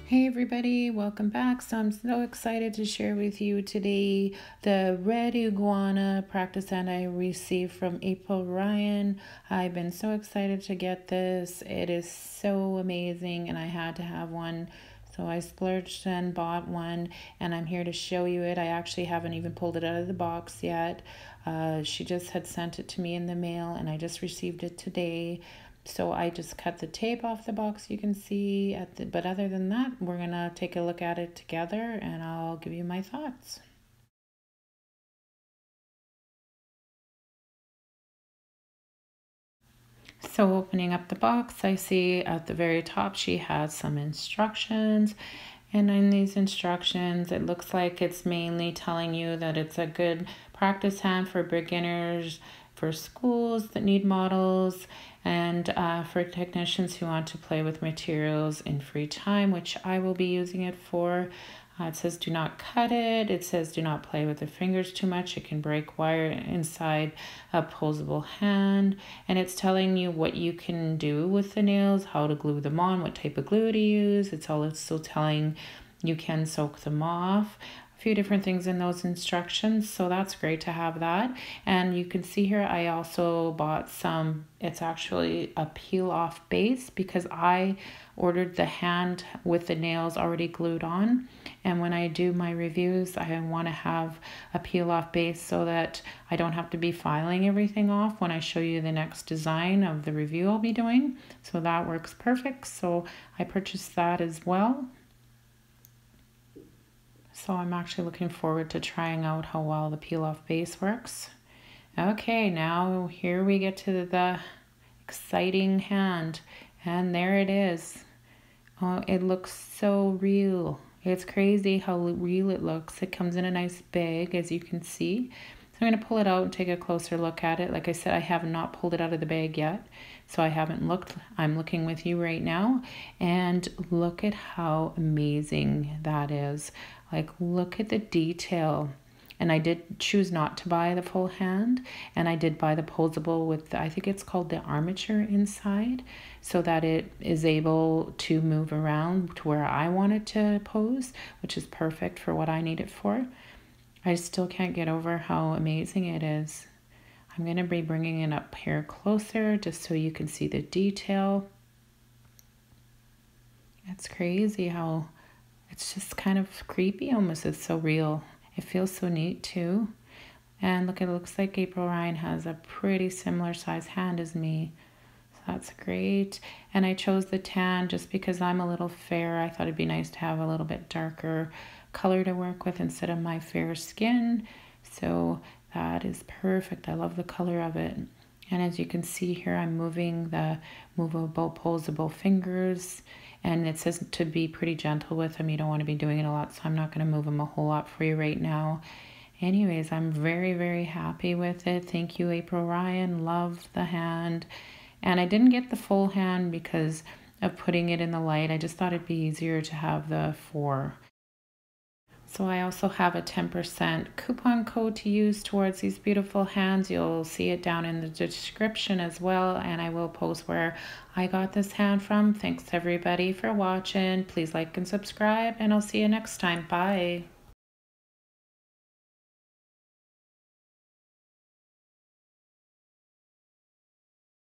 Hey everybody, welcome back. So I'm so excited to share with you today the red iguana practice hand I received from April Ryan. I've been so excited to get this. It is so amazing and I had to have one. So I splurged and bought one and I'm here to show you it. I actually haven't even pulled it out of the box yet. She just had sent it to me in the mail and I just received it today. So I just cut the tape off the box, you can see, but other than that, we're gonna take a look at it together and I'll give you my thoughts. So opening up the box, I see at the very top she has some instructions. And in these instructions, it looks like it's mainly telling you that it's a good practice hand for beginners, for schools that need models, and for technicians who want to play with materials in free time, which I will be using it for. It says do not cut it. It says do not play with the fingers too much. It can break wire inside a posable hand. And it's telling you what you can do with the nails, how to glue them on, what type of glue to use. It's also telling you can soak them off. A few different things in those instructions, so that's great to have that. And you can see here I also bought some, it's actually a peel off base because I ordered the hand with the nails already glued on, and when I do my reviews I want to have a peel off base so that I don't have to be filing everything off when I show you the next design of the review I'll be doing. So that works perfect, so I purchased that as well. So I'm actually looking forward to trying out how well the peel off base works. Okay, now here we get to the exciting hand, and there it is. Oh, it looks so real. It's crazy how real it looks. It comes in a nice bag, as you can see. So I'm going to pull it out and take a closer look at it. Like I said, I have not pulled it out of the bag yet, so I haven't looked. I'm looking with you right now, and look at how amazing that is. Like, look at the detail. And I did choose not to buy the full hand, and I did buy the posable with I think it's called the armature inside, so that it is able to move around to where I want it to pose, which is perfect for what I need it for. I still can't get over how amazing it is. I'm going to be bringing it up here closer just so you can see the detail. It's crazy how it's just kind of creepy almost. It's so real. It feels so neat too. And look, it looks like April Ryan has a pretty similar size hand as me. So that's great. And I chose the tan just because I'm a little fair. I thought it'd be nice to have a little bit darker color to work with instead of my fair skin. So that is perfect. I love the color of it. And as you can see here, I'm moving the movable, posable fingers. And it says to be pretty gentle with them. You don't want to be doing it a lot, so I'm not going to move them a whole lot for you right now. Anyways, I'm very, very happy with it. Thank you, April Ryan. Love the hand. And I didn't get the full hand because of putting it in the light. I just thought it'd be easier to have the 4. So I also have a 10% coupon code to use towards these beautiful hands. You'll see it down in the description as well, and I will post where I got this hand from. Thanks everybody for watching. Please like and subscribe, and I'll see you next time. Bye.